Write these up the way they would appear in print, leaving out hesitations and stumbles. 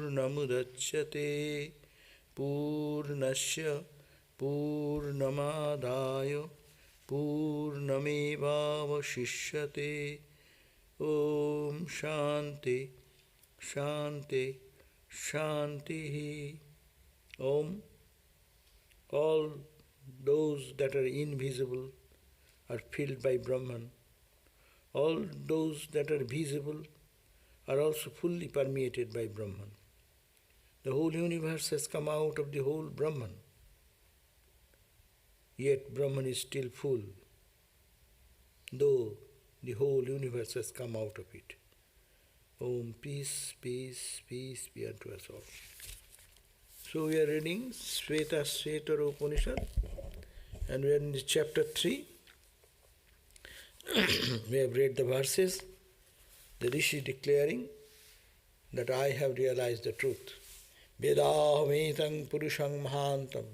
purnamudachyate purnasya purnamadaya purnamevavashishyate. Om Shanti Shanti Shanti. Om. All those that are invisible are filled by Brahman. All those that are visible are also fully permeated by Brahman. The whole universe has come out of the whole Brahman. Yet Brahman is still full, though the whole universe has come out of it. Om, peace, peace, peace be unto us all. So we are reading Śvetāśvatara Upanishad, and we are in the chapter 3. We have read the verses, the Rishi declaring that I have realized the truth. Vedāvaṃ puruṣaḥ mahāntam.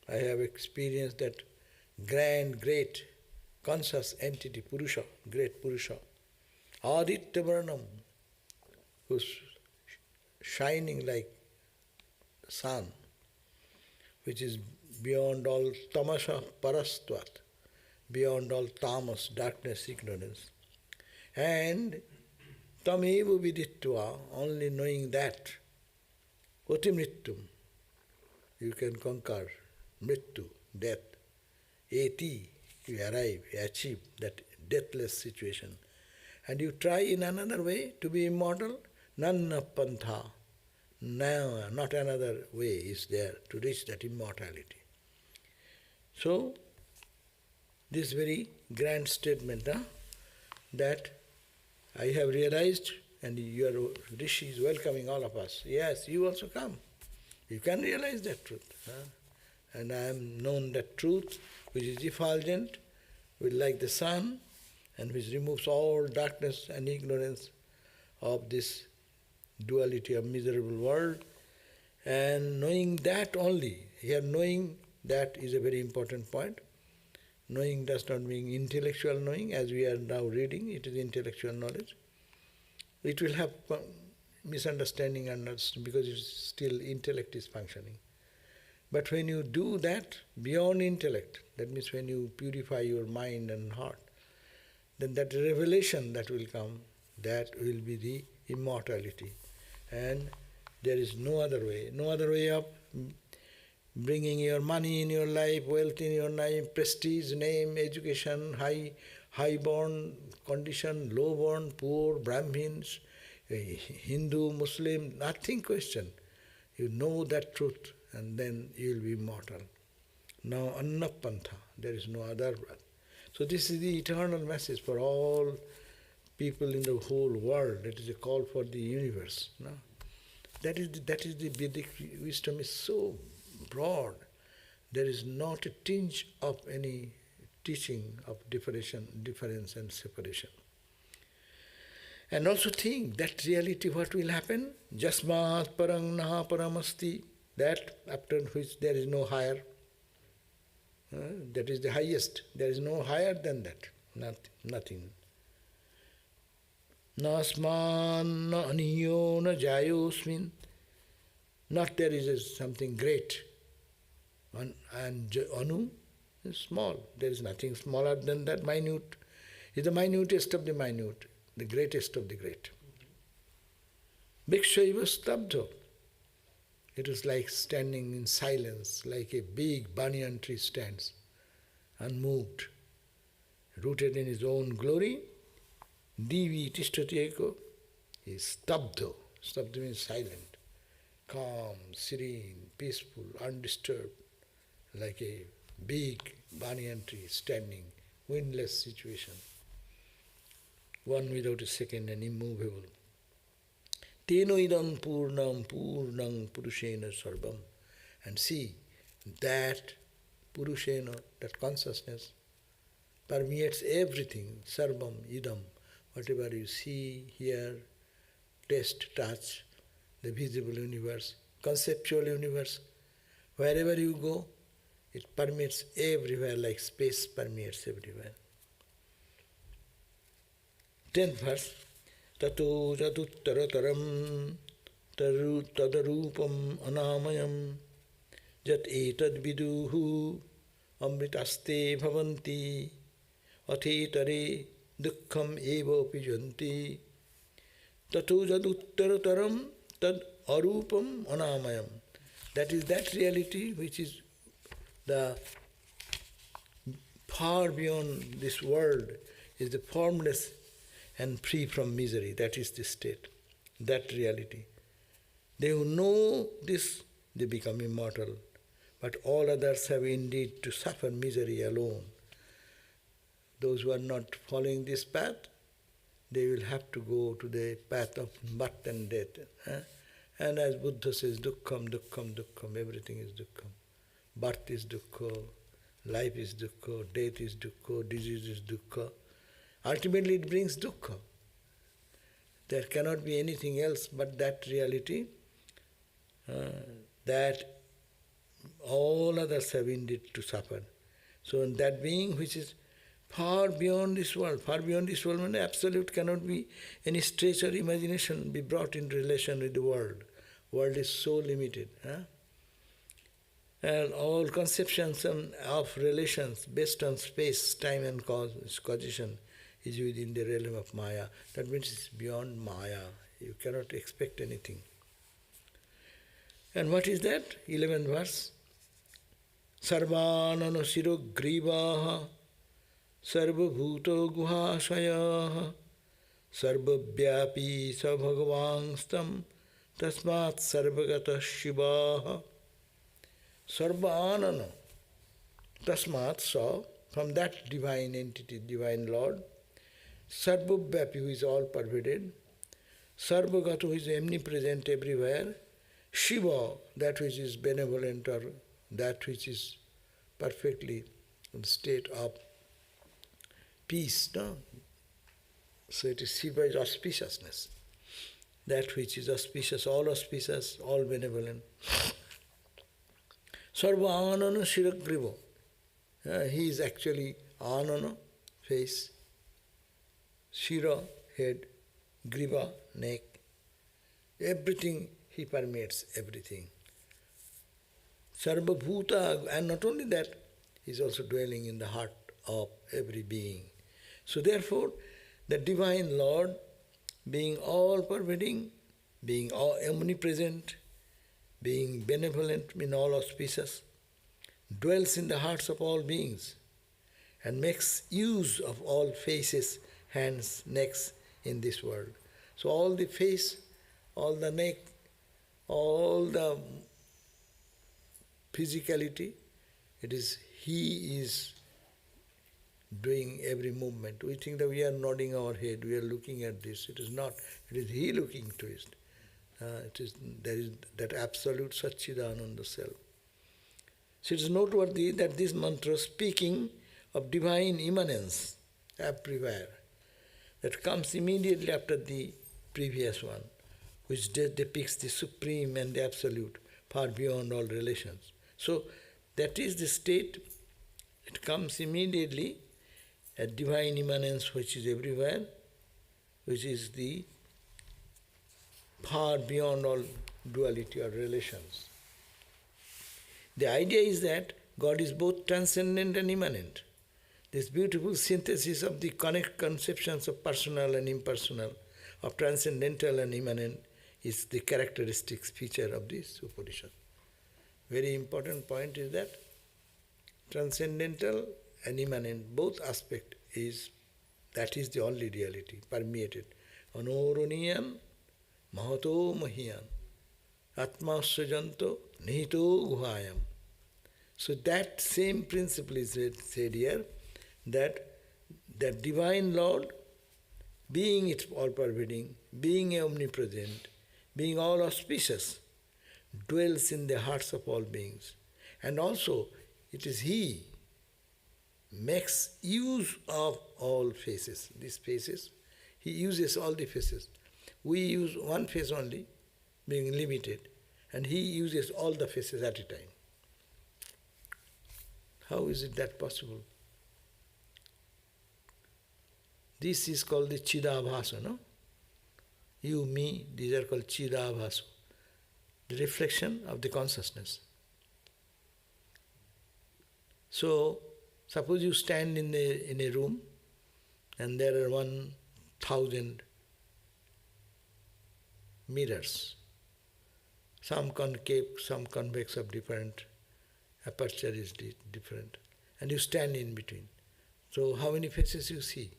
I have experienced that grand, great, conscious entity, Purusha, great Purusha. Aditya-varnam, who's shining like sun, which is beyond all tamasa parastvat, beyond all tamas, darkness, ignorance. And tamevu viditva, only knowing that, otimrityum, you can conquer mrityu, death. Eti, you arrive, you achieve that deathless situation. And you try in another way to be immortal, nanna pantha. No, not another way is there to reach that immortality. So, this very grand statement, that I have realized, and your Rishi is welcoming all of us. Yes, you also come. You can realize that truth. And I am known that truth, which is effulgent, which like the sun, and which removes all darkness and ignorance of this duality of miserable world. And knowing that only, here knowing that is a very important point. Knowing does not mean intellectual knowing, as we are now reading, it is intellectual knowledge. It will have misunderstanding because still intellect is functioning. But when you do that beyond intellect, that means when you purify your mind and heart, then that revelation that will come, that will be the immortality. And there is no other way of bringing your money in your life, wealth in your life, prestige, name, education, high-born condition, low-born, poor, Brahmins, Hindu, Muslim, nothing question. You know that truth, and then you will be immortal. Now, annapantha, there is no other path. So this is the eternal message for all people in the whole world. It is a call for the universe. No? That is the Vedic wisdom is so broad. There is not a tinge of any teaching of difference and separation. And also think that reality, what will happen? Jasmāt parang naha paramasti, that after which there is no higher. That is the highest. There is no higher than that. Nothing. Nasman na aniyo na jayosmin. Not there is something great. And anu is small. There is nothing smaller than that. Minute is the minutest of the minute, the greatest of the great. Bhikshaiva-stabdho. It is like standing in silence, like a big banyan tree stands, unmoved, rooted in his own glory. Divi tishtati eko is stabdho. Stabdho means silent, calm, serene, peaceful, undisturbed, like a big banyan tree standing, windless situation, one without a second and immovable. Teno idam purnam puruṣena sarvam. And see that puruṣena, that consciousness, permeates everything, sarvam, idam, whatever you see, hear, taste, touch, the visible universe, conceptual universe, wherever you go, it permeates everywhere like space permeates everywhere. 10th verse. Tato jatuttara taram tadarupam anamayam jat etad viduhu amritaste bhavanti athetare dukkham eva pijanti tato jad uttarataram tad arupam anamayam. That is that reality which is the far beyond this world, is the formless and free from misery. That is the state, that reality. They who know this, they become immortal. But all others have indeed to suffer misery alone. Those who are not following this path, they will have to go to the path of birth and death. And as Buddha says, dukkham, dukkham, dukkham, everything is dukkham. Birth is dukkha, life is dukkha, death is dukkha, disease is dukkha. Ultimately it brings dukkha. There cannot be anything else but that reality, that all others have indeed to suffer. So that being which is far beyond this world means absolute, cannot be any stretch or imagination be brought into relation with the world. World is so limited. And all conceptions of relations based on space, time and causation is within the realm of Maya. That means it's beyond Maya. You cannot expect anything. And what is that? 11th verse. sarvānanaśirogrīvaḥ sarvabhūtaguhāśayaḥ sarvavyāpī sa bhagavāṃs tasmāt sarvagataḥ śivaḥ sarvānana. Tasmāt, so, from that divine entity, divine Lord, sarvabhūtaguhāśayaḥ, who is all-pervading, sarvagataḥ, who is omnipresent everywhere, śivaḥ, that which is benevolent or that which is perfectly in the state of peace. No? So it is śivaḥ is auspiciousness, that which is auspicious, all benevolent. sarvānanaśirogrīvaḥ. He is actually ānana, face, shira, head, griva, neck. Everything he permeates, everything. Sarvabhūtaguhāśayaḥ, and not only that, he is also dwelling in the heart of every being. So therefore, the divine Lord, being all-pervading, being omnipresent, being benevolent, means all auspicious, dwells in the hearts of all beings and makes use of all faces, hands, necks in this world. So all the face, all the neck, all the physicality, it is he is doing every movement. We think that we are nodding our head, we are looking at this. It is not. It is he looking to it. There is that absolute Satchidananda self. So it is noteworthy that this mantra, speaking of divine immanence everywhere, that comes immediately after the previous one, which depicts the supreme and the absolute, far beyond all relations. So that is the state, it comes immediately, a divine immanence which is everywhere, which is the far beyond all duality or relations. The idea is that God is both transcendent and immanent. This beautiful synthesis of the connect conceptions of personal and impersonal, of transcendental and immanent, is the characteristic feature of this Upanishad. Very important point is that transcendental and immanent, both aspect that is the only reality, permeated. Anoroniyam mahato mahiyan atmasyajanto nihito guhayam. So that same principle is said here, that divine Lord, being it all-pervading, being omnipresent, being all auspicious, dwells in the hearts of all beings. And also, it is he makes use of all faces. These faces, he uses all the faces. We use one face only, being limited, and he uses all the faces at a time. How is it that possible? This is called the Chidabhasa, no? You, me, these are called Chidabhasa. the reflection of the consciousness. So, suppose you stand in a room and there are 1,000 mirrors, some concave, some convex of different aperture is different, and you stand in between. So how many faces you see?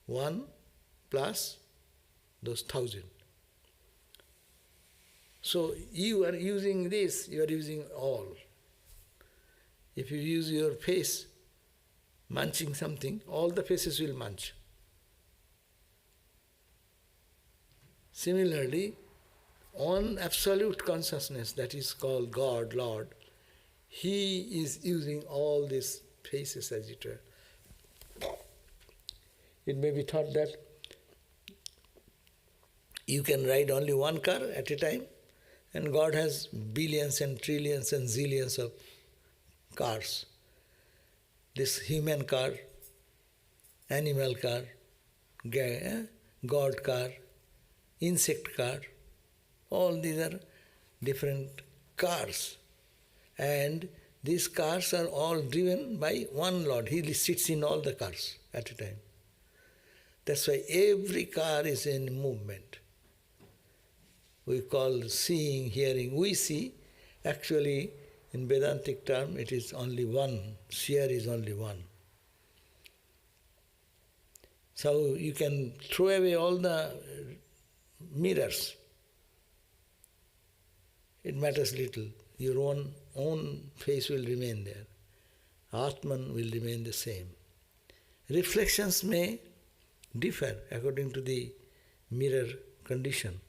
1 plus those 1,000. So you are using this, you are using all. If you use your face munching something, all the faces will munch. Similarly, on absolute consciousness, that is called God, Lord, He is using all these faces as it were. It may be thought that you can ride only one car at a time, and God has billions and trillions and zillions of cars. This human car, animal car, God car, insect car, all these are different cars. And these cars are all driven by one Lord. He sits in all the cars at a time. That's why every car is in movement. We call seeing, hearing. We see, actually, in Vedantic term, it is only one. Seer is only one. So you can throw away all the mirrors. It matters little. Your own face will remain there. Atman will remain the same. Reflections may differ according to the mirror condition.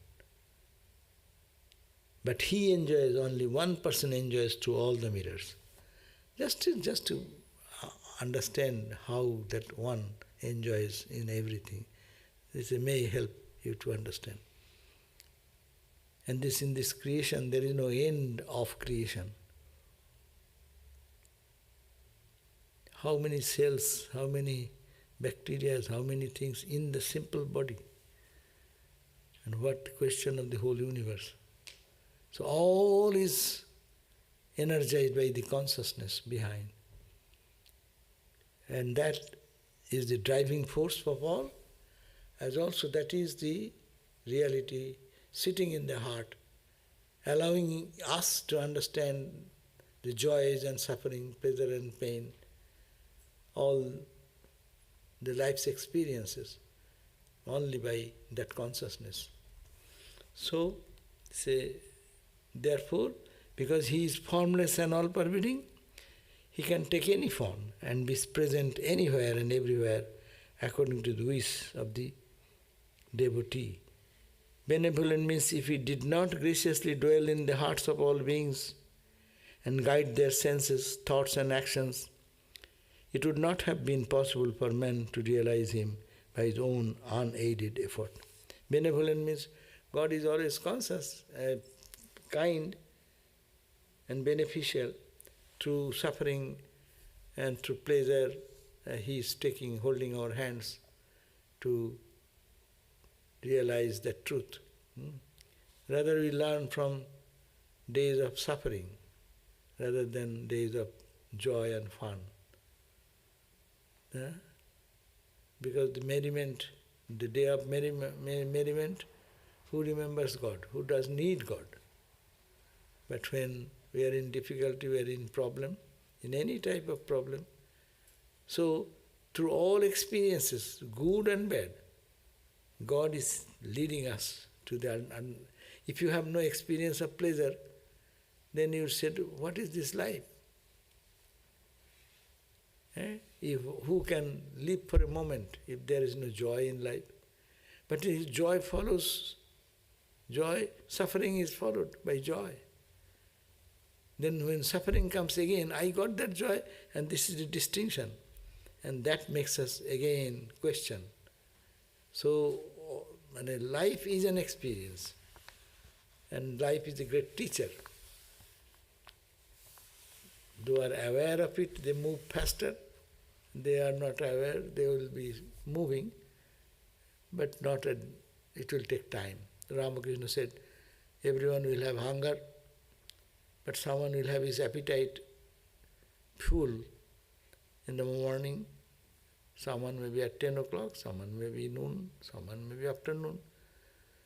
But he enjoys, only one person enjoys through all the mirrors. Just to understand how that one enjoys in everything. This may help you to understand. And in this creation, there is no end of creation. How many cells, how many bacteria, how many things in the simple body. And what question of the whole universe. So all is energized by the consciousness behind. And that is the driving force of all, as also that is the reality sitting in the heart, allowing us to understand the joys and suffering, pleasure and pain, all the life's experiences, only by that consciousness. So, therefore, because he is formless and all-pervading, he can take any form and be present anywhere and everywhere according to the wish of the devotee. Benevolent means if he did not graciously dwell in the hearts of all beings and guide their senses, thoughts and actions, it would not have been possible for man to realize him by his own unaided effort. Benevolent means God is always conscious, kind and beneficial. Through suffering and through pleasure, he is holding our hands to realize that truth. Rather we learn from days of suffering rather than days of joy and fun. Because the merriment, the day of merriment, who remembers God? Who does need God? But when we are in difficulty, we are in problem, in any type of problem. So, through all experiences, good and bad, God is leading us to the... If you have no experience of pleasure, then you say, what is this life? Who can live for a moment if there is no joy in life? But if joy follows joy, suffering is followed by joy. Then when suffering comes again, I got that joy, and this is the distinction. And that makes us again question. So, life is an experience, and life is a great teacher. Those are aware of it, they move faster. They are not aware, they will be moving, but it will take time. Ramakrishna said, everyone will have hunger, but someone will have his appetite full in the morning, someone may be at 10 o'clock, someone may be noon, someone may be afternoon.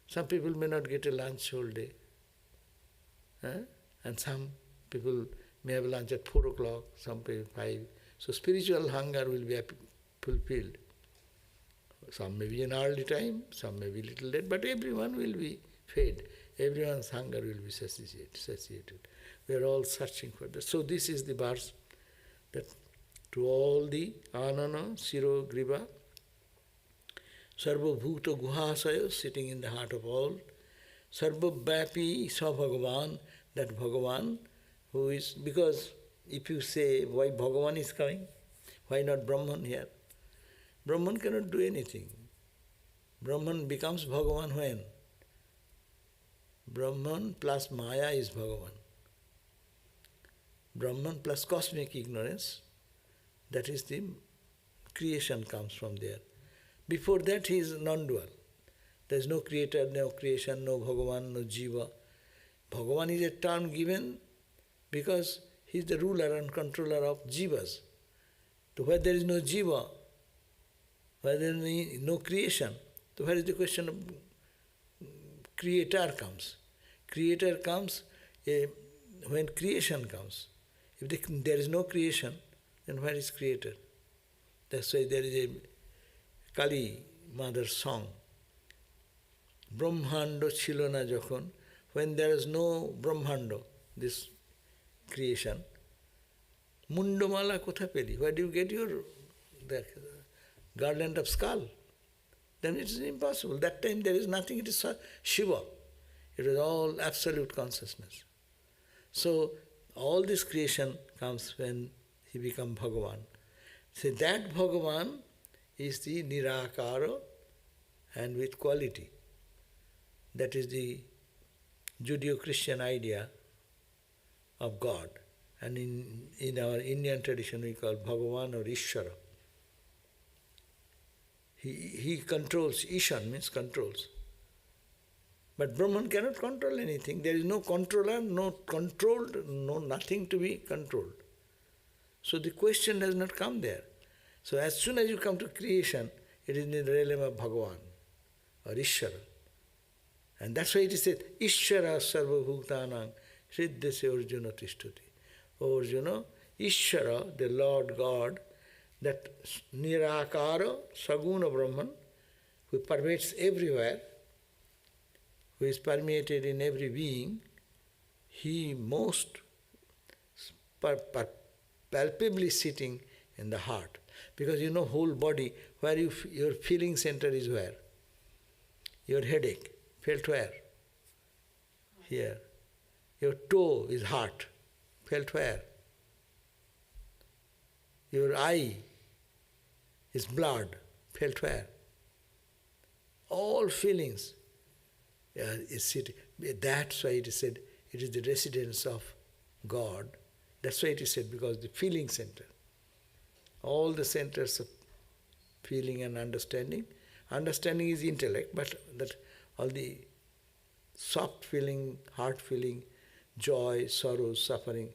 Some people may not get a lunch whole day. And some people may have lunch at 4 o'clock, some people 5. So spiritual hunger will be fulfilled. Some may be in early time, some may be little late, but everyone will be fed. Everyone's hunger will be satiated. We are all searching for that. So this is the verse that to all the avyayaḥ, sarvabhūtaguhāśayaḥ, sitting in the heart of all, sarvavyāpī sa Bhagavan, that Bhagavan who is, because if you say why Bhagavan is coming, why not Brahman here? Brahman cannot do anything. Brahman becomes Bhagavan when? Brahman plus Maya is Bhagavan. Brahman plus cosmic ignorance, that is the creation comes from there. Before that he is non-dual. There is no creator, no creation, no Bhagavan, no jiva. Bhagavan is a term given because he is the ruler and controller of jivas. So where there is no jiva, where there is no creation, so where is the question of creator comes? Creator comes when creation comes. If there is no creation, then where is creator? That's why there is a Kali mother's song. Brahmando chilona jokhon, when there is no Brahmando, this creation, Mundomala kotha peli, where do you get your garland of skull? Then it is impossible. That time there is nothing, it is Shiva. It is all absolute consciousness. So all this creation comes when he becomes Bhagavan. So that Bhagavan is the Nirakara and with quality. That is the Judeo-Christian idea of God. And in our Indian tradition we call Bhagavan or īśāno. He controls, īśāno means controls. But Brahman cannot control anything. There is no controller, no controlled, no nothing to be controlled. So the question does not come there. So as soon as you come to creation, it is in the realm of Bhagavan or īśāno. And that's why it is said, īśāra sarvabhūtānaṃ hriddhasya Arjuna tishtati. O Arjuna, īśāra, the Lord God, that nirakara, saguna Brahman, who pervades everywhere, who is permeated in every being, he most palpably sitting in the heart. Because you know whole body, where your feeling center is where? Your headache, felt where? Here. Your toe is heart, felt where? Your eye is blood, felt where? All feelings is sitting. That's why it is said, it is the residence of God. That's why it is said, because the feeling center. All the centers of feeling and understanding. Understanding is intellect, but that all the soft feeling, heart feeling, joy, sorrow, suffering,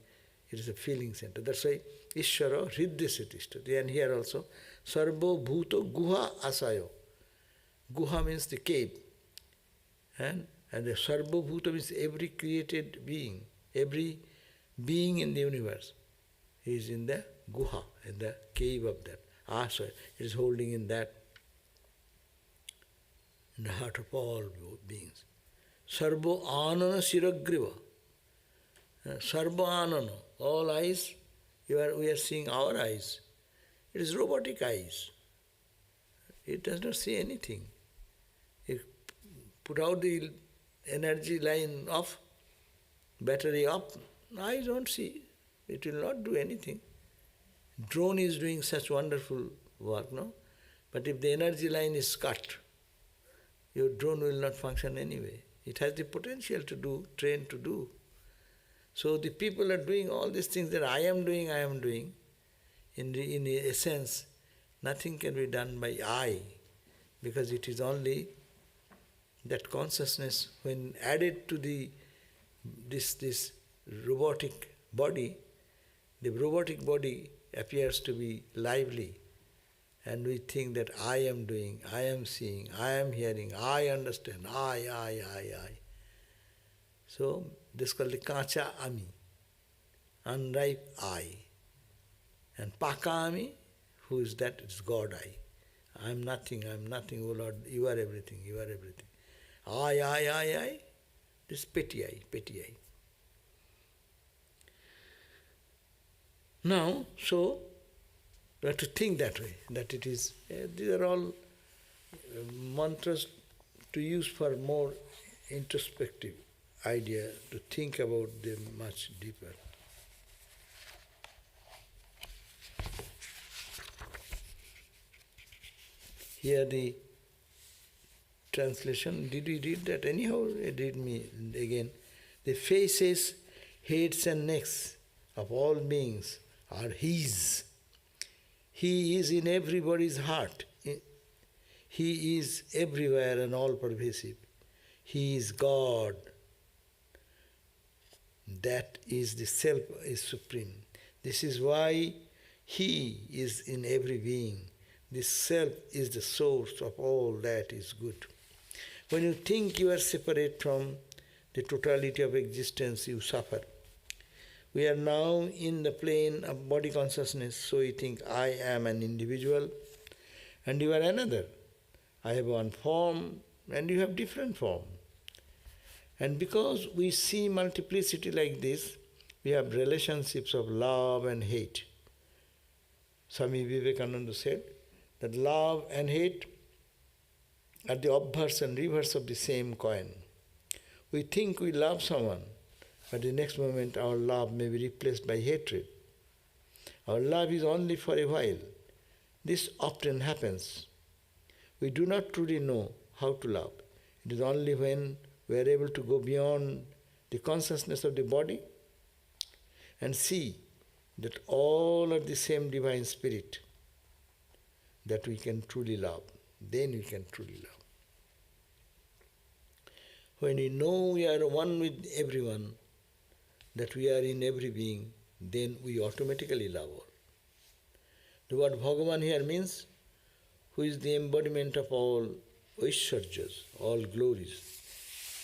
it is a feeling center. That's why īśāra hriddhasya tishtati. And here also, sarvabhūtaguhāśayaḥ. Guha means the cave. And the sarvabhūta means every created being. Every being in the universe is in the guha, in the cave of that. Asaya, it is holding in that, in the heart of all beings. Sarvānanaśirogrīvaḥ. Sarvānana, all eyes, we are seeing our eyes. It is robotic eyes. It does not see anything. You put out the energy line off, battery off, eyes don't see. It will not do anything. Drone is doing such wonderful work, no? But if the energy line is cut, your drone will not function anyway. It has the potential to do, trained to do. So the people are doing all these things that I am doing. In essence, nothing can be done by eye, because it is only that consciousness, when added to this robotic body, the robotic body appears to be lively, and we think that I am doing, I am seeing, I am hearing, I understand, I. So this is called the kacha ami, unripe I. And paka ami, who is that? It's God I. I am nothing, oh Lord, you are everything, you are everything. I. This petty I. Now, so, we have to think that way, that it is, these are all mantras to use for more introspective idea, to think about them much deeper. Here the translation, did we read that? Anyhow, read me again. The faces, heads and necks of all beings are His. He is in everybody's heart. He is everywhere and all-pervasive. He is God. That is the self is supreme. This is why He is in every being. This self is the source of all that is good. When you think you are separate from the totality of existence, you suffer. We are now in the plane of body consciousness, so you think I am an individual and you are another. I have one form and you have different form. And because we see multiplicity like this, we have relationships of love and hate. Swami Vivekananda said that love and hate are the obverse and reverse of the same coin. We think we love someone, but the next moment our love may be replaced by hatred. Our love is only for a while. This often happens. We do not truly know how to love. It is only when we are able to go beyond the consciousness of the body and see that all are the same divine spirit that we can truly love. Then we can truly love. When we know we are one with everyone, that we are in every being, then we automatically love all. The word Bhagavan here means who is the embodiment of all Aishwarjas, all glories.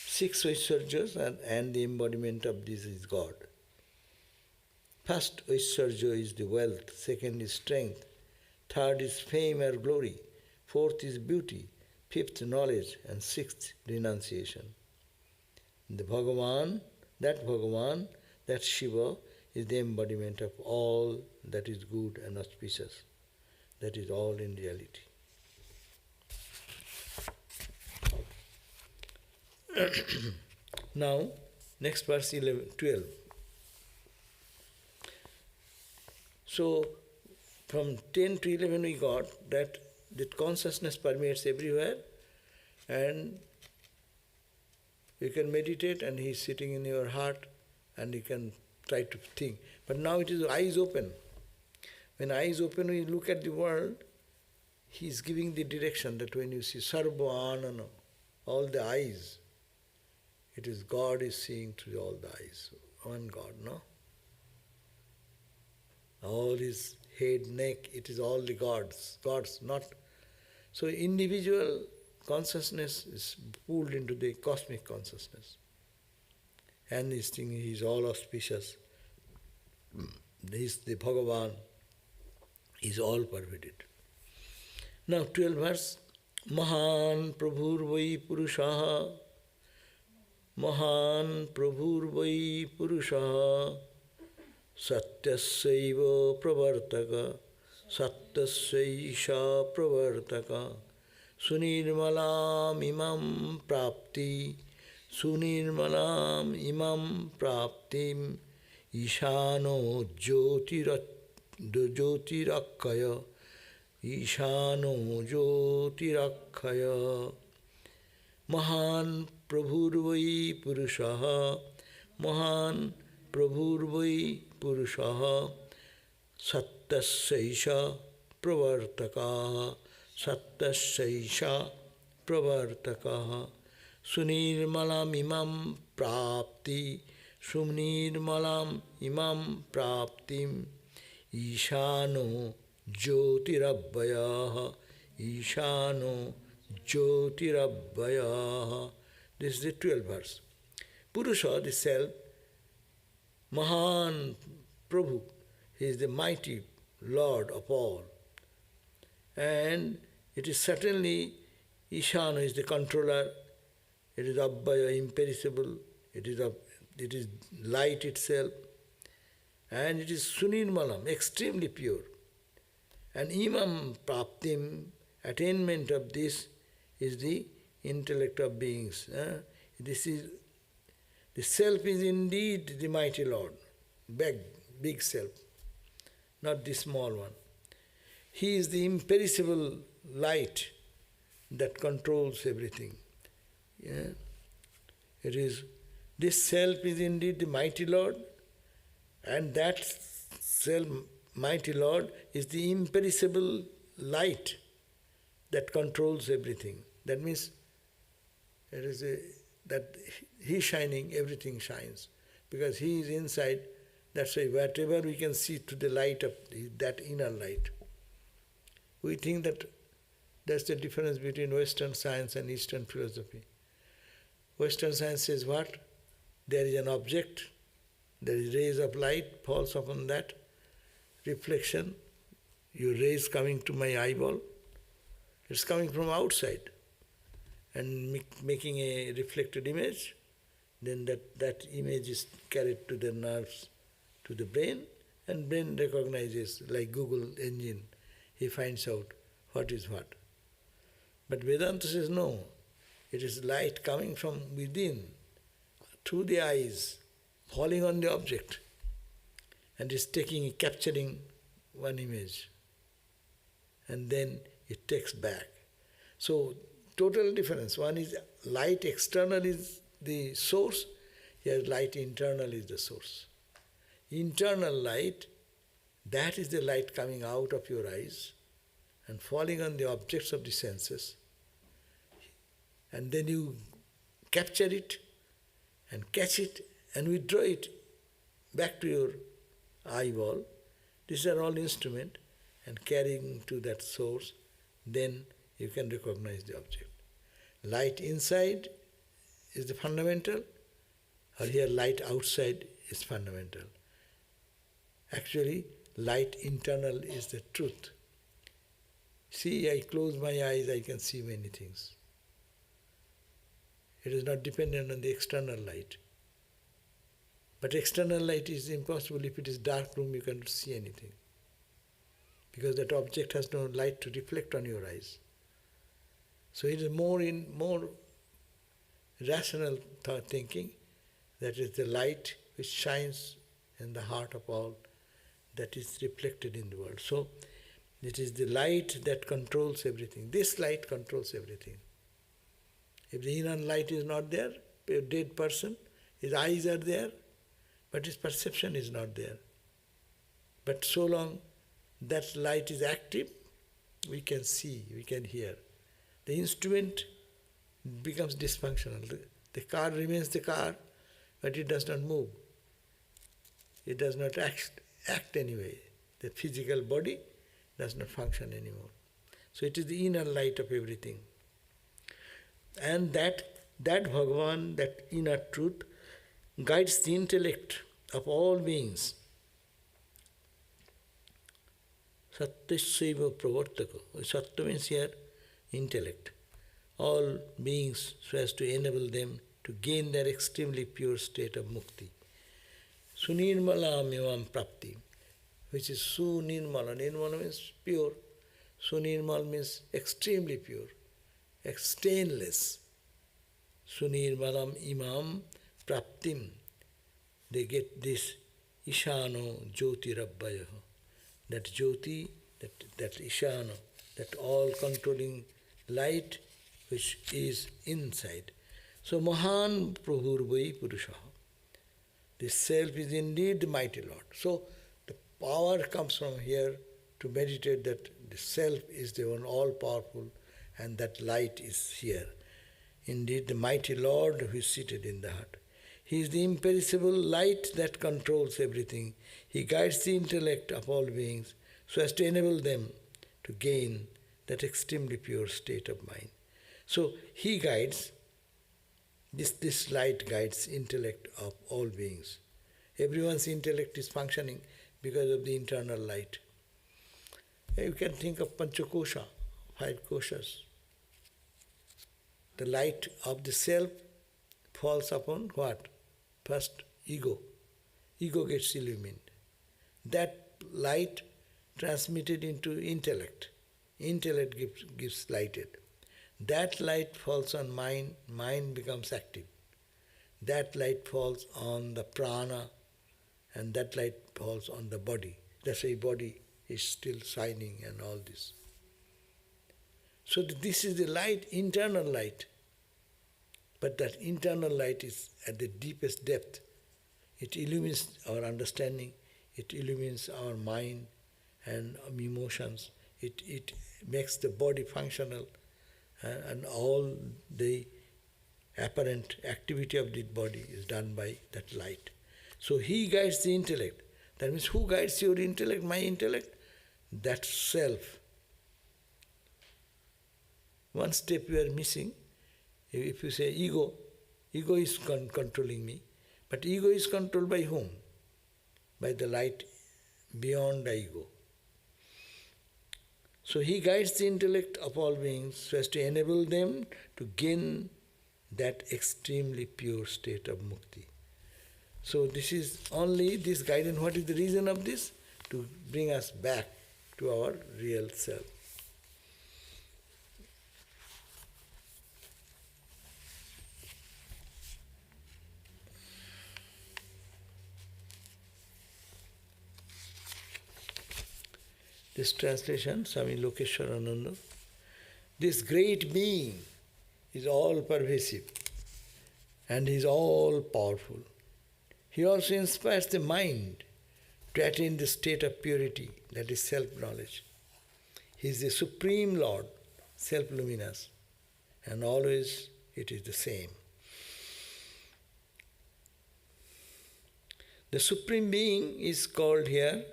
6 Aishwarjas and the embodiment of this is God. First Aishwarja is the wealth, second is strength, third is fame or glory, fourth is beauty, fifth knowledge, and sixth renunciation. The Bhagavan, that Shiva, is the embodiment of all that is good and auspicious. That is all in reality. Now, next verse 12. So, from 10 to 11 we got that consciousness permeates everywhere, and you can meditate and He is sitting in your heart and you can try to think. But now it is eyes open. When eyes open, we look at the world, He is giving the direction that when you see sarvānanaśirogrīvaḥ, all the eyes, it is God is seeing through all the eyes. One God, no? All His head, neck, it is all the gods, not. So individual consciousness is pulled into the cosmic consciousness. And this thing, He is all auspicious. This, the Bhagavan, is all pervaded. Now 12th verse. Mahān prabhur puruṣaḥ, mahān prabhur puruṣaḥ, sattvasyaiṣa pravartakaḥ, sattvasyaiṣa pravartakaḥ, sunirmalām imāṃ prāpti, sunirmalām imāṃ prāptim, īśāno jyotir īśāno jyotir mahān prabhur puruṣaḥ, mahān prabhur puruṣaḥ, sattvasyaiṣa pravartakaḥ, sattvasyaiṣa pravartakaḥ, sunirmalām imāṃ prāpti, sunirmalām imāṃ prāptim, īśāno jyotir avyayaḥ, īśāno jyotir avyayaḥ. This is the 12th verse. Purusha, the self, mahān, prabhur, he is the mighty Lord of all. And it is certainly, īśāno is the controller, it is avyayaḥ, imperishable, it is light itself, and it is sunirmalām, extremely pure. And imāṃ prāptim, attainment of this is the intellect of beings. The self is indeed the mighty Lord, big self, not the small one. He is the imperishable light that controls everything. This self is indeed the mighty Lord, and that self, mighty Lord, is the imperishable light that controls everything. That means that he is shining, everything shines. Because he is inside, that's why whatever we can see to the light of that inner light. We think that that's the difference between Western science and Eastern philosophy. Western science says what? There is an object, there is rays of light, falls upon that, reflection, your rays coming to my eyeball, it's coming from outside and making a reflected image, then that image is carried to the nerves, to the brain, and brain recognizes, like Google engine, he finds out what is what. But Vedanta says no, it is light coming from within, through the eyes, falling on the object, and is capturing one image, and then it takes back. So, total difference. One is light external is the source, here light internal is the source. Internal light, that is the light coming out of your eyes and falling on the objects of the senses. And then you capture it and catch it and withdraw it back to your eyeball. These are all instruments, and carrying to that source, then you can recognize the object. Light inside is the fundamental, or here light outside is fundamental. Actually, light internal is the truth. See, I close my eyes, I can see many things. It is not dependent on the external light. But external light is impossible. If it is dark room, you cannot see anything. Because that object has no light to reflect on your eyes. So it is more rational thinking, that is the light which shines in the heart of all, that is reflected in the world. So it is the light that controls everything. This light controls everything. If the inner light is not there, a dead person, his eyes are there, but his perception is not there. But so long that light is active, we can see, we can hear. The instrument becomes dysfunctional. The car remains the car, but it does not move. It does not act anyway. The physical body does not function anymore. So it is the inner light of everything. And that Bhagavan, that inner truth, guides the intellect of all beings. Sattvasyaiṣa pravartakaḥ. Sattva means here intellect. All beings, so as to enable them to gain their extremely pure state of mukti. Sunirmalām imāṃ prāptim, which is sunirmalām. Nirmala means pure. Sunirmal means extremely pure, stainless. Sunirmalām imāṃ prāptim. They get this īśāno jyotir avyayaḥ. That jyoti, that īśāno, that all-controlling light which is inside. So mahān prabhur puruṣaḥ. This self is indeed the mighty Lord. So the power comes from here to meditate that the self is the one all-powerful and that light is here. indeed the mighty Lord who is seated in the heart. He is the imperishable light that controls everything. He guides the intellect of all beings so as to enable them to gain that extremely pure state of mind. So he guides, this light guides intellect of all beings. Everyone's intellect is functioning because of the internal light. You can think of Panchakosha, 5 koshas. The light of the self falls upon what? First, ego. Ego gets illumined. That light transmitted into intellect. Intellect gives lighted. That light falls on mind, mind becomes active. That light falls on the prana, and that light falls on the body. That's why body is still shining and all this. So this is the light, internal light. But that internal light is at the deepest depth. It illumines our understanding, it illumines our mind and emotions. It makes the body functional, and all the apparent activity of the body is done by that light. So he guides the intellect. That means who guides your intellect, my intellect? That self. One step you are missing. If you say ego, ego is controlling me. But ego is controlled by whom? By the light beyond the ego. So he guides the intellect of all beings so as to enable them to gain that extremely pure state of mukti. So this is only this guidance. What is the reason of this? To bring us back to our real self. This translation, Swami Lokeshwarananda, this great being is all pervasive and is all powerful. He also inspires the mind to attain the state of purity, that is self-knowledge. He is the Supreme Lord, self-luminous, and always it is the same. The Supreme Being is called here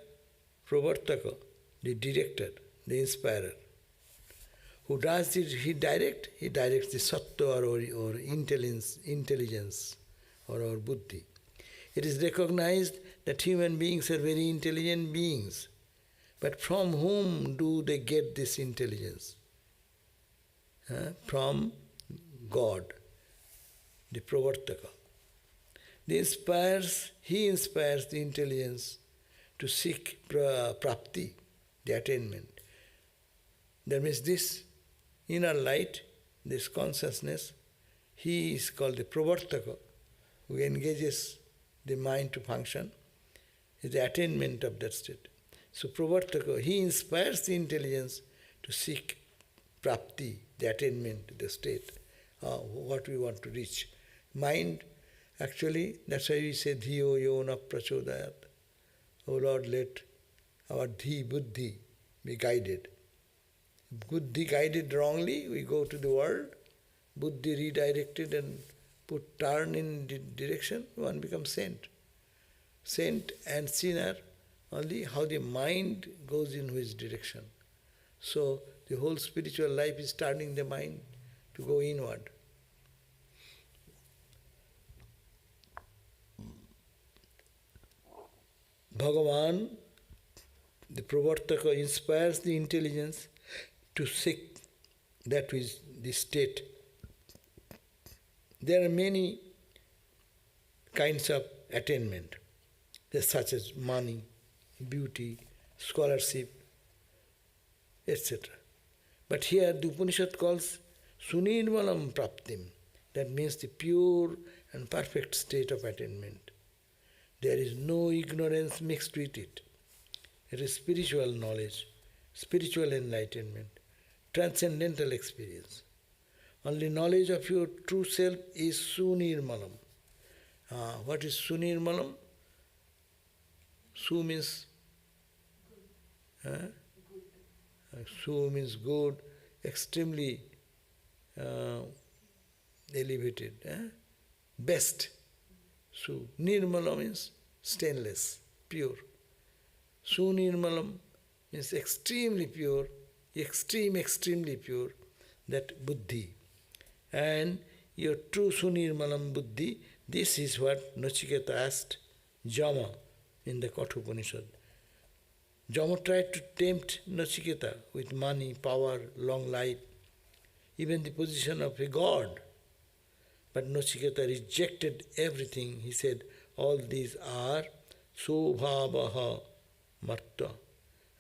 pravartakaḥ, the director, the inspirer. Who does it? He directs the sattva or intelligence or our buddhi. It is recognized that human beings are very intelligent beings. But from whom do they get this intelligence? From God, the pravartakaḥ. He inspires the intelligence to seek prāpti, the attainment. That means this inner light, this consciousness, he is called the pravartakaḥ, who engages the mind to function, is the attainment of that state. So pravartakaḥ, he inspires the intelligence to seek prāpti, the attainment, the state, what we want to reach. Mind, actually, that's why we say dhiyo yona prachodayat. O Lord, let our buddhi be guided. Buddhi guided wrongly, we go to the world. Buddhi redirected and turn in the direction, one becomes saint. Saint and sinner, only how the mind goes in which direction. So the whole spiritual life is turning the mind to go inward. Bhagavan, the pravartakaḥ, inspires the intelligence to seek that which the state. There are many kinds of attainment, such as money, beauty, scholarship, etc. But here the Upanishad calls sunirmalām prāptim. That means the pure and perfect state of attainment. There is no ignorance mixed with it. It is spiritual knowledge, spiritual enlightenment, transcendental experience. Only knowledge of your true self is sunirmalām. What is sunirmalām? Su means su means good, extremely elevated, best. So nirmala means stainless, pure. Sunirmalām means extremely pure, extremely pure, that buddhi. And your true sunirmalām buddhi, this is what Nachiketa asked Jama in the Katha Upanishad. Jama tried to tempt Nachiketa with money, power, long life, even the position of a god. But Nachiketa rejected everything. He said, all these are svabhavāha marta,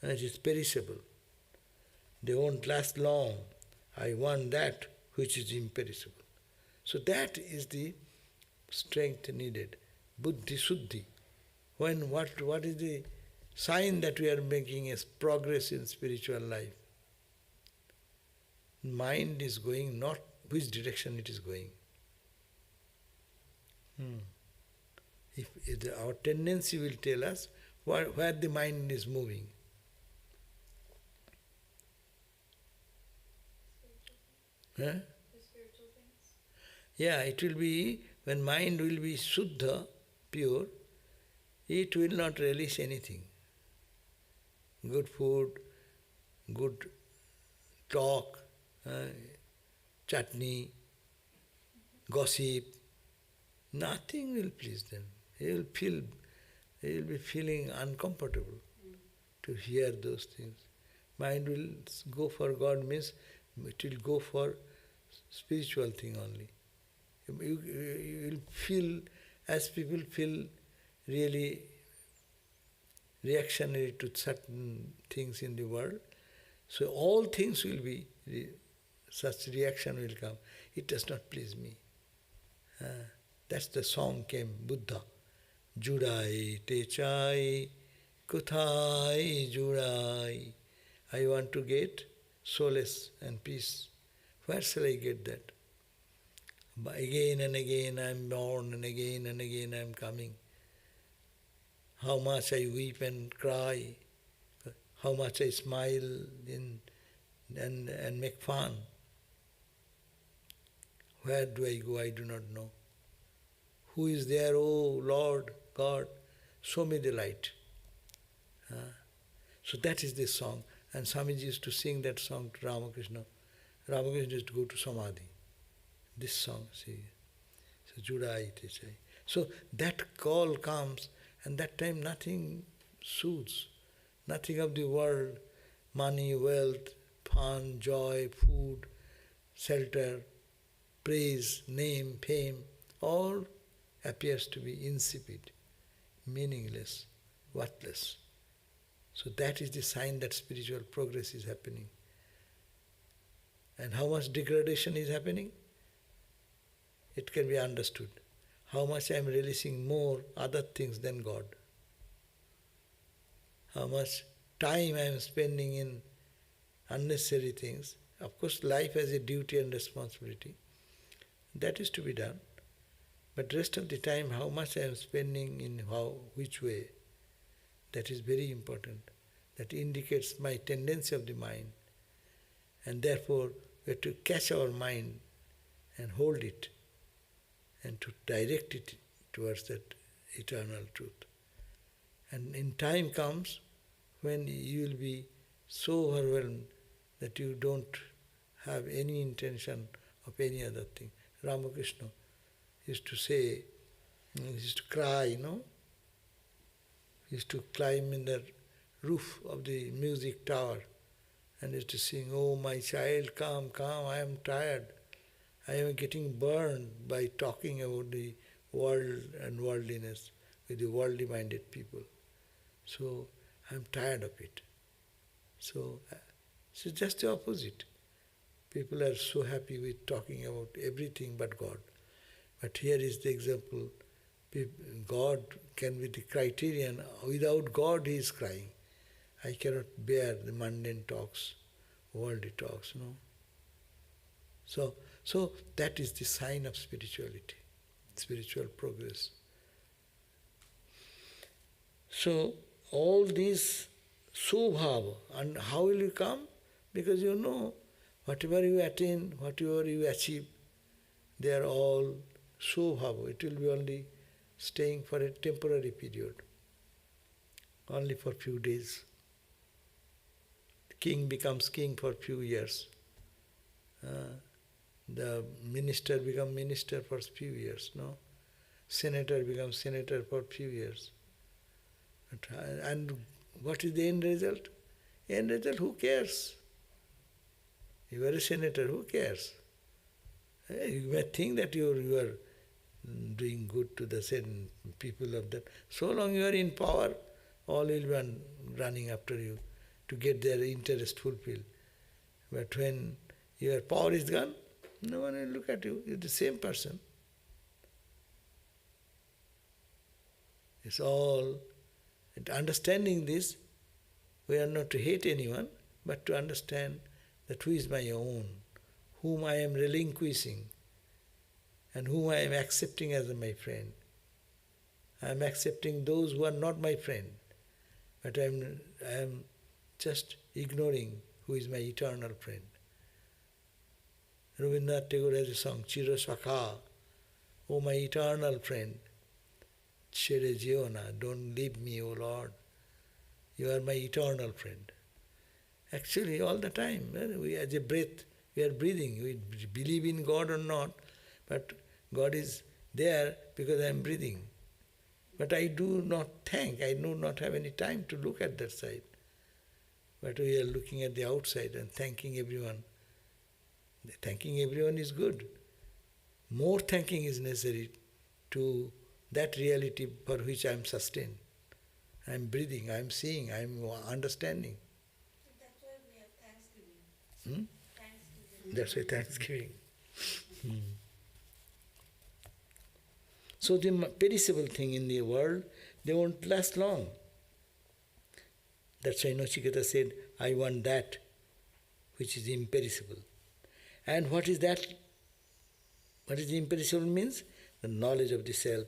and it is perishable. They won't last long. I want that which is imperishable. So that is the strength needed. Buddhi Suddhi. When what is the sign that we are making a progress in spiritual life? Mind is going not which direction it is going. If our tendency will tell us where the mind is moving. Huh? The spiritual things? Yeah, it will be, when mind will be Suddha, pure, it will not relish anything. Good food, good talk, chutney, gossip, nothing will please them. They will be feeling uncomfortable to hear those things. Mind will go for God means it will go for spiritual thing only. You will feel, as people feel really reactionary to certain things in the world, so all things will be, such reaction will come. It does not please me. That's the song came, Buddha. Judai techai, kuthai judai. I want to get solace and peace. Where shall I get that? Again and again I am born, and again I am coming. How much I weep and cry, how much I smile and make fun. Where do I go? I do not know. Who is there? Oh Lord God, show me the light. So that is this song. And Swamiji used to sing that song to Ramakrishna. Ramakrishna used to go to Samadhi. This song, see. So Judai Techai. So that call comes, and that time nothing soothes. Nothing of the world, money, wealth, fun, joy, food, shelter, praise, name, fame, all appears to be insipid, meaningless, worthless. So that is the sign that spiritual progress is happening. And how much degradation is happening? It can be understood. How much I am releasing more other things than God. How much time I am spending in unnecessary things. Of course, life has a duty and responsibility. That is to be done. But rest of the time, how much I am spending in which way, that is very important. That indicates my tendency of the mind. And therefore, we have to catch our mind and hold it and to direct it towards that eternal truth. And in time comes when you will be so overwhelmed that you don't have any intention of any other thing. Ramakrishna used to say, he used to cry, He used to climb in the roof of the music tower and used to sing, "Oh my child, come, I am tired. I am getting burned by talking about the world and worldliness with the worldly minded people. So I am tired of it." So it's just the opposite. People are so happy with talking about everything but God. But here is the example. God can be the criterion. Without God, he is crying. I cannot bear the mundane talks, worldly talks, So that is the sign of spirituality, spiritual progress. So all these subhava, and how will you come? Because whatever you attain, whatever you achieve, they are all svabhava. It will be only staying for a temporary period, only for few days. The king becomes king for few years. The minister becomes minister for few years, no? Senator becomes senator for few years. And what is the end result? End result, who cares? You are a senator, who cares? You may think that you are doing good to the same people of that. So long you are in power, all will be running after you to get their interest fulfilled. But when your power is gone, no one will look at you. You're the same person. It's all, understanding this, we are not to hate anyone, but to understand that who is my own, whom I am relinquishing, and whom I am accepting as my friend. I am accepting those who are not my friend, but I am just ignoring who is my eternal friend. Rabindranath Tagore has a song, Chiro Sakha, O my eternal friend, Chere Jeona, don't leave me, O Lord. You are my eternal friend. Actually, all the time, we as a breath, we are breathing. We believe in God or not, but God is there because I am breathing. But I do not have any time to look at that side. But we are looking at the outside and thanking everyone. Thanking everyone is good. More thanking is necessary to that reality for which I am sustained. I am breathing, I am seeing, I am understanding. That's why we have Thanksgiving. Thanksgiving. That's why Thanksgiving. So the perishable thing in the world, they won't last long. That's why Nachiketa said, I want that which is imperishable. And what is that? What is imperishable means? The knowledge of the self,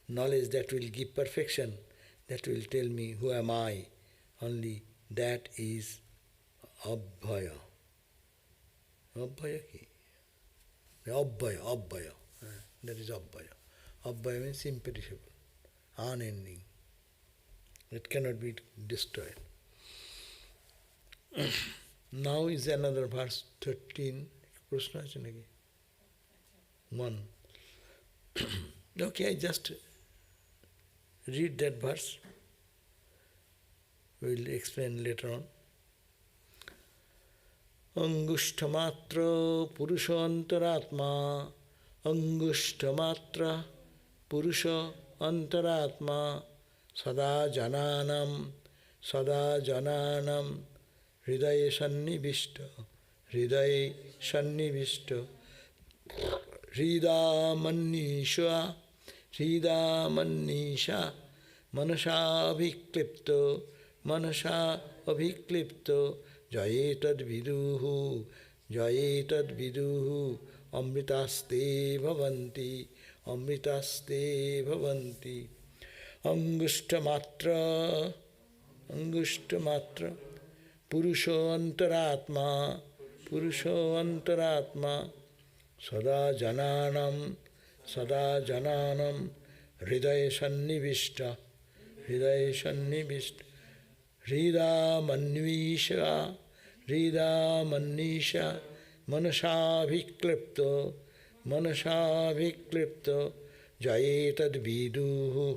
knowledge that will give perfection, that will tell me who am I. Only that is abhaya. Abhaya ki? Abhaya. That is abhaya. Abhaya means imperishable, unending. It cannot be destroyed. Now is another verse 13. Prashna ache naki? 1. Okay, I just read that verse. We will explain later on. Aṅguṣṭhamātraḥ puruṣa antarātmā, aṅguṣṭhamātraḥ puruṣa antarātmā, sada janānam hridaya sannivishta, hridāmanisha, manasa abhiklipto, jayetad viduhu, amritaste bhavanti, aṅguṣṭhamātraḥ, puruṣa antarātmā, sada janānam, hridaya sannivishta, hridāmanisha, manasa abhiklipto, jayetad viduhu,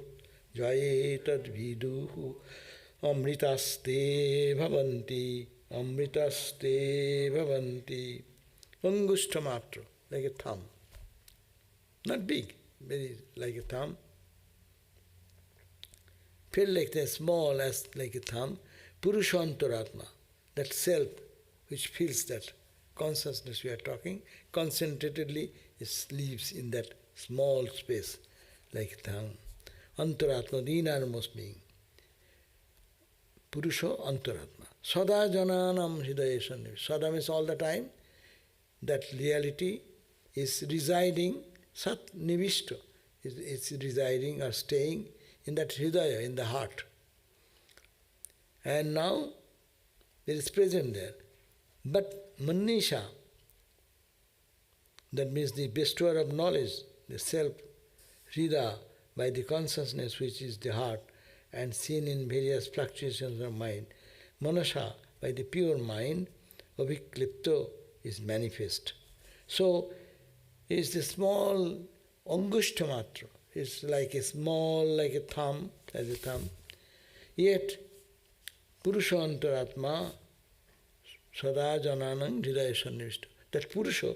amritaste bhavanti. Aṅguṣṭhamātraḥ, like a thumb. Not big, very like a thumb. Feel like that, small as like a thumb. Purusha antarātmā, that self which feels that consciousness we are talking, concentratedly it lives in that small space like a thumb. Antarātmā, the innermost being. Purusha antarātmā. Sada janānam hridaya sannivishta. Sada means all the time. That reality is residing, sat nivishta, it's residing or staying in that hridaya, in the heart. And now it is present there. But manisha, that means the bestower of knowledge, the self, Hridaya, by the consciousness which is the heart, and seen in various fluctuations of mind. Manasa, by the pure mind, Abhiklipto is manifest. So, it's the small aṅguṣṭhamātraḥ. It's like a small, like a thumb, as a thumb. Yet, Purusha antaratma sada jananam hridaya sannivishta. That Purusha,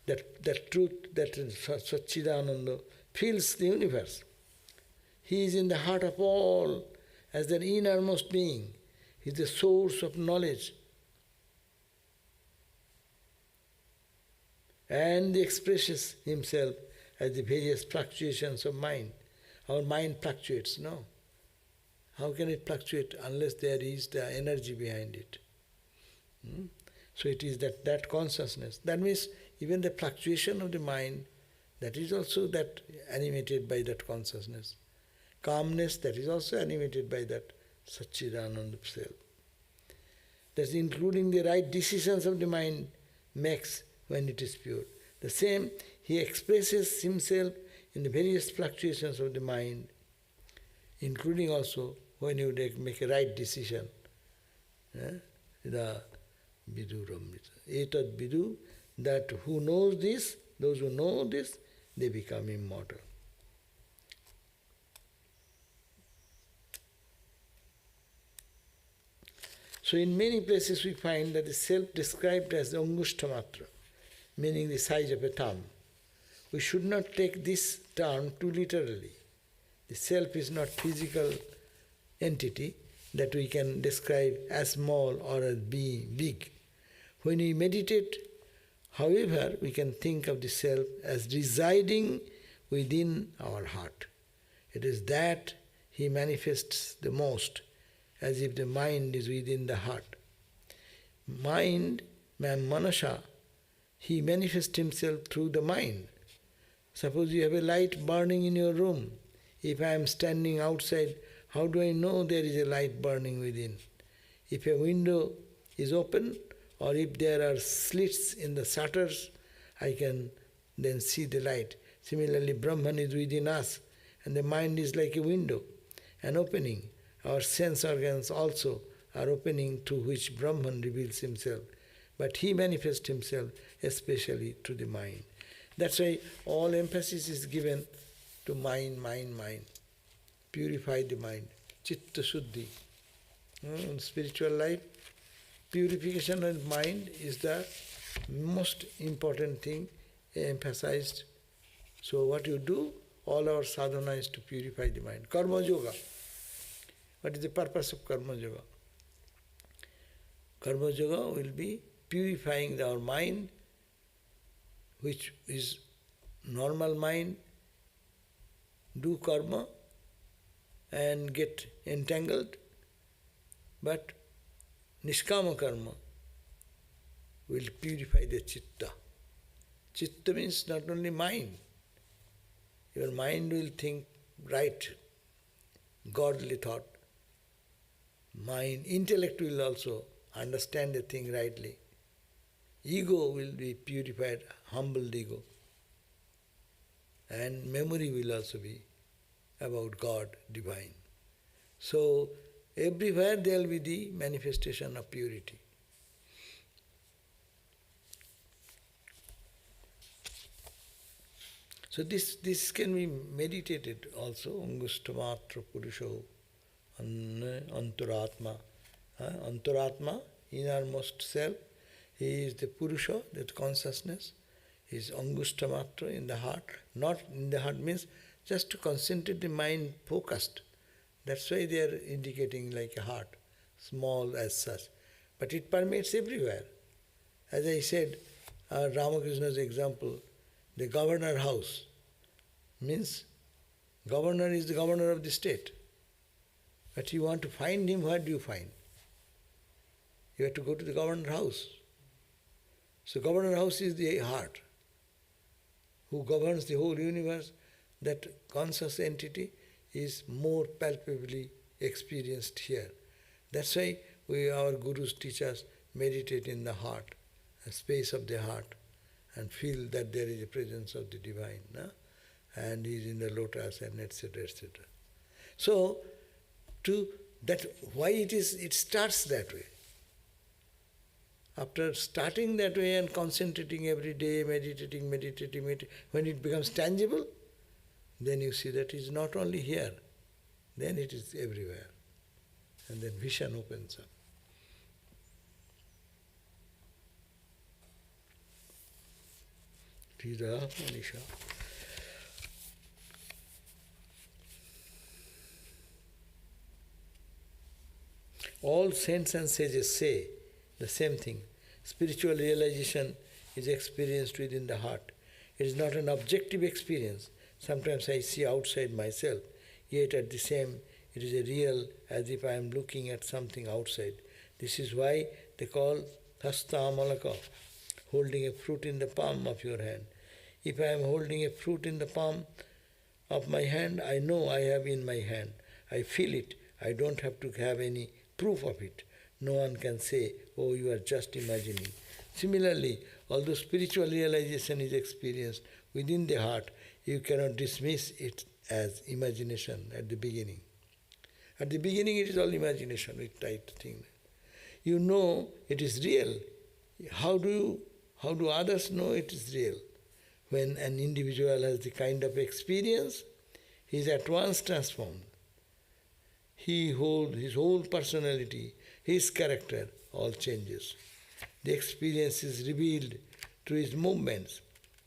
that truth, that Satchidananda, fills the universe. He is in the heart of all, as the innermost being. He is the source of knowledge. And he expresses himself as the various fluctuations of mind. Our mind fluctuates, no? How can it fluctuate unless there is the energy behind it? So it is that consciousness. That means even the fluctuation of the mind, that is also that animated by that consciousness. Calmness, that is also animated by that Satchidananda self. That's including the right decisions of the mind makes when it is pure. The same, he expresses himself in the various fluctuations of the mind, including also when you make a right decision. The viduramrita. Etad vidu, that who knows this, those who know this, they become immortal. So in many places we find that the self described as aṅguṣṭhamātraḥ, meaning the size of a thumb. We should not take this term too literally. The self is not physical entity that we can describe as small or as being big. When we meditate, however, we can think of the self as residing within our heart. It is that he manifests the most, as if the mind is within the heart. Mind, manasa, he manifests himself through the mind. Suppose you have a light burning in your room. If I am standing outside, how do I know there is a light burning within? If a window is open, or if there are slits in the shutters, I can then see the light. Similarly, Brahman is within us, and the mind is like a window, an opening. Our sense organs also are opening through which Brahman reveals himself. But he manifests himself especially to the mind. That's why all emphasis is given to mind, mind, mind. Purify the mind. Chitta Shuddhi. In spiritual life, purification of mind is the most important thing emphasized. So what you do, all our sadhana is to purify the mind. Karma yoga. What is the purpose of karma yoga? Karma yoga will be purifying our mind, which is normal mind, do karma and get entangled, but nishkama karma will purify the chitta. Chitta means not only mind. Your mind will think right, godly thought. Mind, intellect will also understand the thing rightly. Ego will be purified, humbled ego. And memory will also be about God, divine. So, everywhere there will be the manifestation of purity. So this can be meditated also. aṅguṣṭhamātraḥ Purusha antaratma. Antaratma, innermost self. He is the Purusha, that consciousness. He is aṅguṣṭhamātraḥ in the heart. Not in the heart means just to concentrate the mind focused. That's why they are indicating like a heart, small as such. But it permeates everywhere. As I said, Ramakrishna's example, the governor house means governor is the governor of the state. But you want to find him, where do you find? You have to go to the governor house. So governor house is the heart, who governs the whole universe. That conscious entity is more palpably experienced here. That's why our gurus teach us meditate in the heart, the space of the heart. and feel that there is a presence of the divine, no? And he is in the lotus, and etc., etc. So, why it starts that way. After starting that way and concentrating every day, meditating, when it becomes tangible, then you see that it is not only here, then it is everywhere. And then vision opens up. Tira Manisha. All saints and sages say the same thing. Spiritual realization is experienced within the heart. It is not an objective experience. Sometimes I see outside myself, yet at the same it is a real, as if I am looking at something outside. This is why they call hasta-malaka, holding a fruit in the palm of your hand. If I am holding a fruit in the palm of my hand, I know I have in my hand. I feel it. I don't have to have any proof of it. No one can say, oh, you are just imagining. Similarly, although spiritual realization is experienced within the heart, you cannot dismiss it as imagination at the beginning. At the beginning it is all imagination, we try to think. You know it is real. How do others know it is real? When an individual has the kind of experience, he is at once transformed. He holds his whole personality, his character, all changes. The experience is revealed through his movements,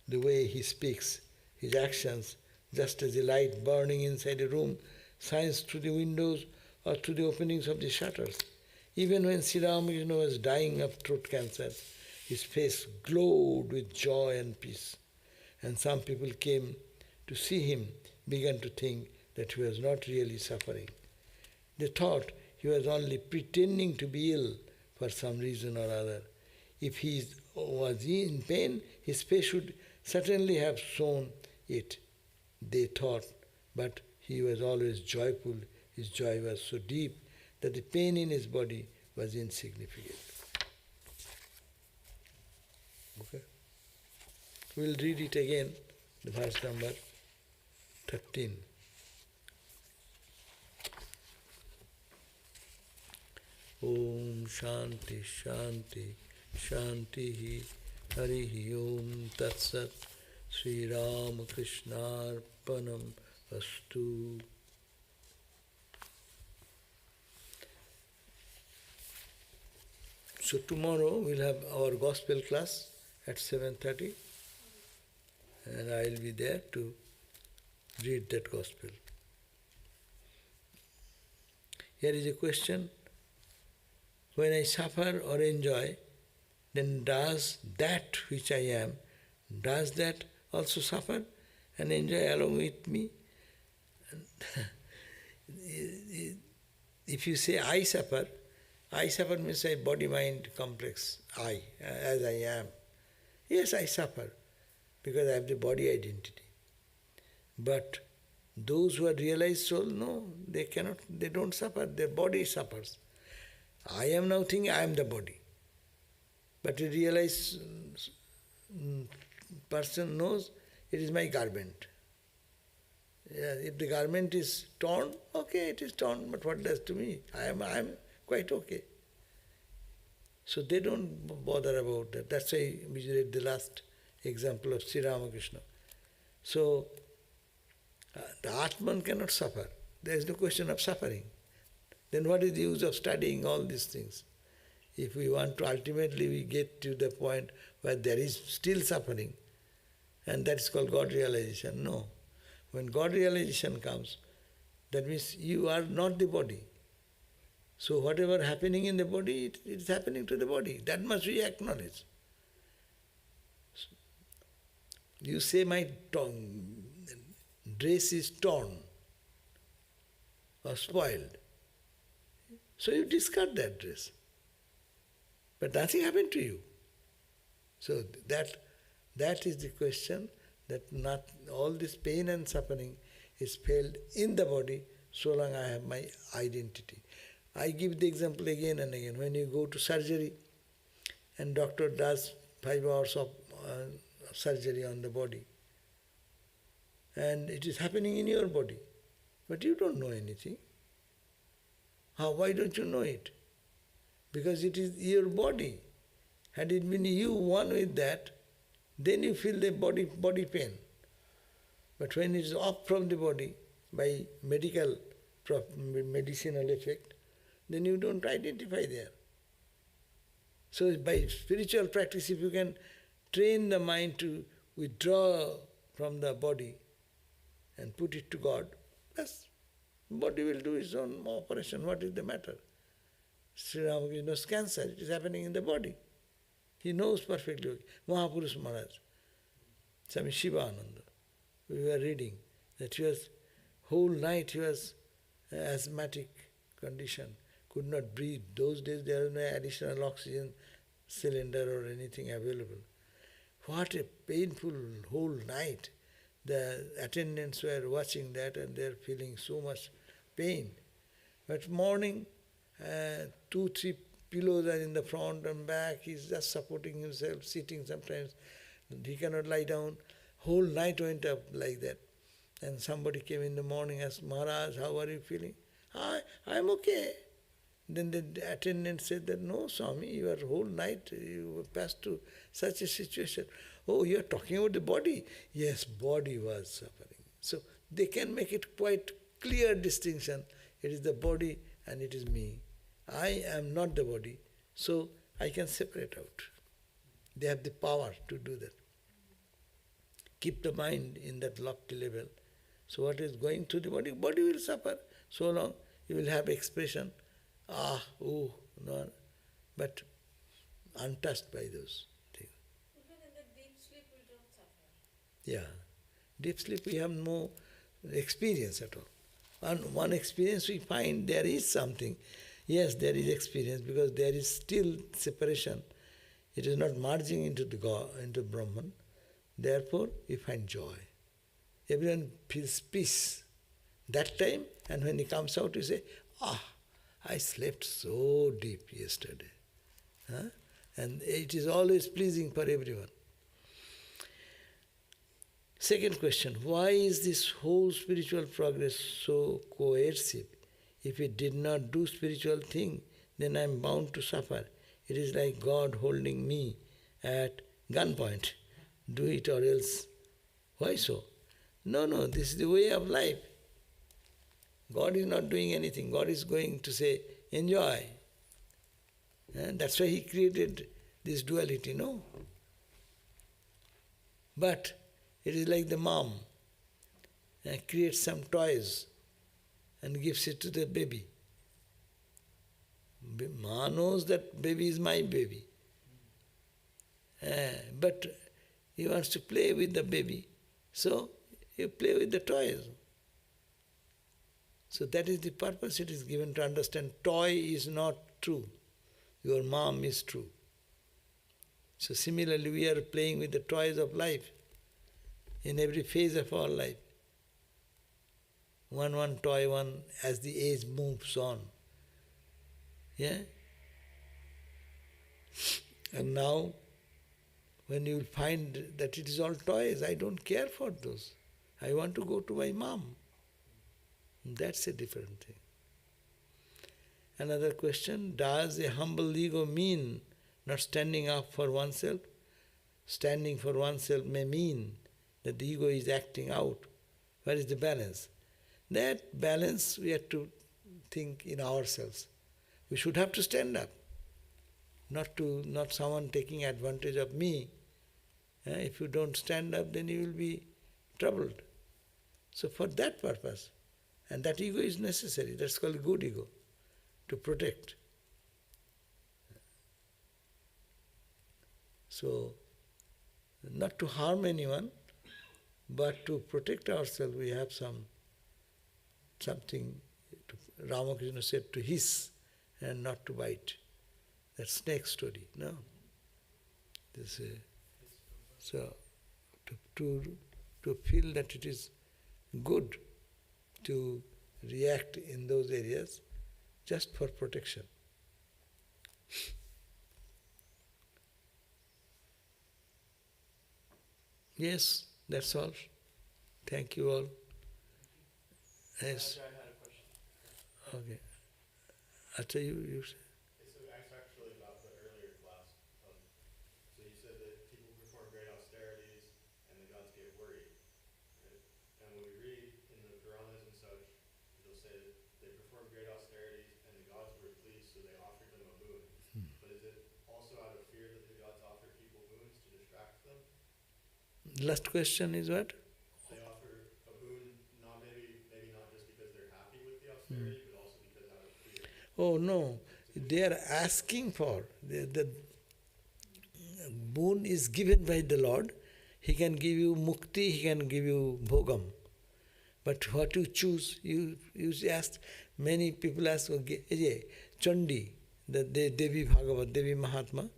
the way he speaks, his actions, just as a light burning inside a room shines through the windows or through the openings of the shutters. Even when Sri Ramakrishna was dying of throat cancer, his face glowed with joy and peace. And some people came to see him, began to think that he was not really suffering. They thought he was only pretending to be ill for some reason or other. If he was in pain, his face should certainly have shown it, they thought, but he was always joyful. His joy was so deep that the pain in his body was insignificant. Okay? We'll read it again, the verse number 13. Om Shanti Shanti Shanti Harihi Om Tat Sat Sri Ramakrishnaarpanam Astu. So tomorrow we'll have our gospel class at 7:30, and I will be there to read that gospel. Here is a question. When I suffer or enjoy, then does that which I am, does that also suffer and enjoy along with me? If you say I suffer means a body-mind complex, I, as I am. Yes, I suffer because I have the body identity. But those who are realized soul, no, they cannot, they don't suffer, their body suffers. I am now thinking I am the body. But a realized person knows it is my garment. Yeah, if the garment is torn, okay, it is torn, but what does to me? I am quite okay. So they don't bother about that. That's why we read the last example of Sri Ramakrishna. So the Atman cannot suffer. There is no question of suffering. Then what is the use of studying all these things? If we want to ultimately we get to the point where there is still suffering, and that is called God realization. No. When God realization comes, that means you are not the body. So whatever happening in the body, it is happening to the body. That must we acknowledge. You say my dress is torn or spoiled. So you discard that dress. But nothing happened to you. So that is the question, that not all this pain and suffering is felt in the body so long I have my identity. I give the example again and again. When you go to surgery and doctor does 5 hours of surgery on the body. And it is happening in your body. But you don't know anything. How? Why don't you know it? Because it is your body. Had it been you one with that, then you feel the body pain. But when it is off from the body by medicinal effect, then you don't identify there. So by spiritual practice, if you can train the mind to withdraw from the body and put it to God, yes, body will do its own operation. What is the matter? Sri Ramakrishna knows cancer, it is happening in the body. He knows perfectly. Mahapuruṣa Maharaj, Swami Sarvadevananda, we were reading that he was, whole night he was asthmatic condition, could not breathe. Those days there was no additional oxygen cylinder or anything available. What a painful whole night. The attendants were watching that and they are feeling so much pain. But morning, 2-3 pillows are in the front and back, he is just supporting himself, sitting sometimes. He cannot lie down. Whole night went up like that. And somebody came in the morning and asked, Maharaj, how are you feeling? I am okay. Then the attendant said that, no, Swami, your whole night you passed through such a situation. Oh, you are talking about the body? Yes, body was suffering. So they can make it quite clear distinction. It is the body and it is me. I am not the body, so I can separate out. They have the power to do that. Keep the mind in that lofty level. So what is going through the body will suffer. So long you will have expression, no, but untouched by those things. Even in the deep sleep we don't suffer. Yeah. Deep sleep we have no experience at all. One experience we find there is something. Yes, there is experience because there is still separation. It is not merging into the God, into Brahman. Therefore, we find joy. Everyone feels peace. That time, and when he comes out, you say, I slept so deep yesterday. And it is always pleasing for everyone. Second question, why is this whole spiritual progress so coercive? If we did not do spiritual thing, then I am bound to suffer. It is like God holding me at gunpoint. Do it or else. Why so? No, this is the way of life. God is not doing anything. God is going to say, enjoy. And that's why He created this duality, no? But it is like the mom creates some toys and gives it to the baby. Ma knows that baby is my baby. But he wants to play with the baby. So you play with the toys. So that is the purpose it is given to understand. Toy is not true. Your mom is true. So similarly we are playing with the toys of life in every phase of our life. One toy, as the age moves on. Yeah? And now, when you will find that it is all toys, I don't care for those. I want to go to my mom. That's a different thing. Another question, does a humble ego mean not standing up for oneself? Standing for oneself may mean that the ego is acting out. Where is the balance? That balance we have to think in ourselves. We should have to stand up, not someone taking advantage of me. If you don't stand up, then you will be troubled. So for that purpose, and that ego is necessary, that's called good ego, to protect. So, not to harm anyone, but to protect ourselves, we have something, Ramakrishna said, to hiss and not to bite. That snake story, no? So, to feel that it is good to react in those areas just for protection. Yes, that's all. Thank you all. Yes. I had a question. Okay. Acha, you say. So actually about the earlier class, so you said that people perform great austerities and the gods get worried, right? And when we read in the Puranas and such, it'll say that they performed great austerities and the gods were pleased, so they offered them a boon. But is it also out of fear that the gods offer people boons to distract them? Last question is what? They offer a boon, not maybe not just because they're happy with the austerity, but also because out of fear. Oh no, they are asking for. The boon is given by the Lord. He can give you mukti, He can give you bhogam. But what you choose, you ask, many people ask, okay, Chandi, the Devi Bhagavat, Devi Mahatma,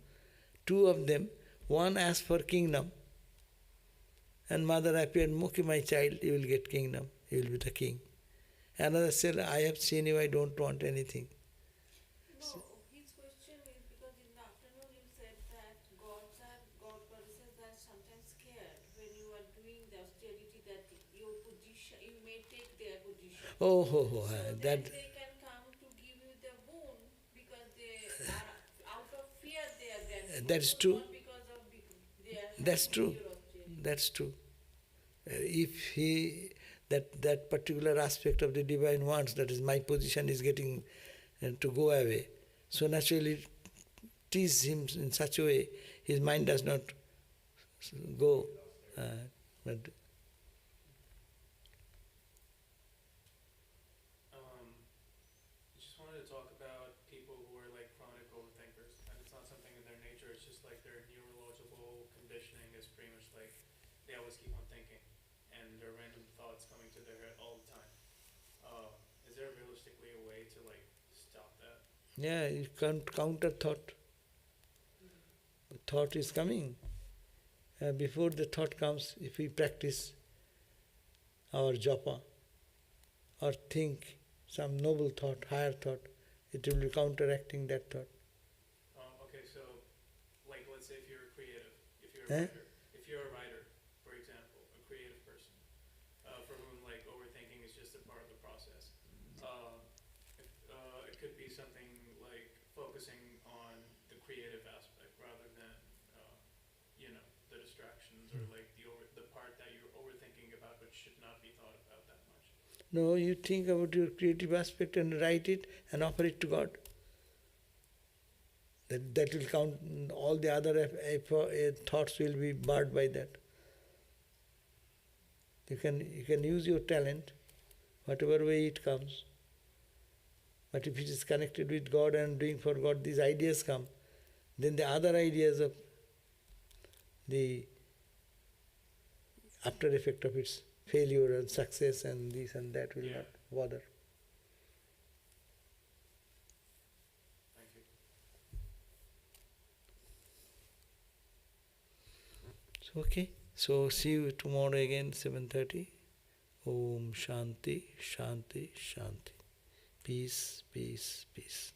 two of them, one asked for kingdom, and mother appeared, okay, my child, you will get kingdom, you will be the king. Another said, I have seen you, I don't want anything. No, his question is because in the afternoon you said that God goddesses are sometimes scared when you are doing the austerity that your position, you may take their position. Oh, So that. they can come to give you the boon because they are out of fear they are granting. That's true. Not because of they are That's true. your austerity. That's true. If that particular aspect of the divine wants, that is my position is getting to go away, so naturally tease him in such a way, his mind does not go. But Just wanted to talk about people who are like chronic overthinkers, and it's not something in their nature, it's just like their neurological conditioning is pretty much like they always keep on thinking, and there are random thoughts coming to their head all the time. Is there realistically a way to like stop that? yeah, you can't counter thought. Thought is coming. Before the thought comes, if we practice our japa or think some noble thought, higher thought, it will be counteracting that thought. Okay, so like let's say if you're a creative, if you're Eh? a writer, if you're a writer, for example, a creative person, for whom like overthinking is just a part of the process. It could be something like focusing on the creative aspect rather than the distractions or like the part that you're overthinking about but should not be thought about that much. No, you think about your creative aspect and write it and offer it to God. That will count. All the other thoughts will be barred by that. You can use your talent, whatever way it comes. But if it is connected with God and doing for God, these ideas come, then the other ideas of the after effect of its failure and success and this and that will not bother. Thank you. So, okay. So see you tomorrow again, 7:30. Om Shanti, Shanti, Shanti. Peace, peace, peace.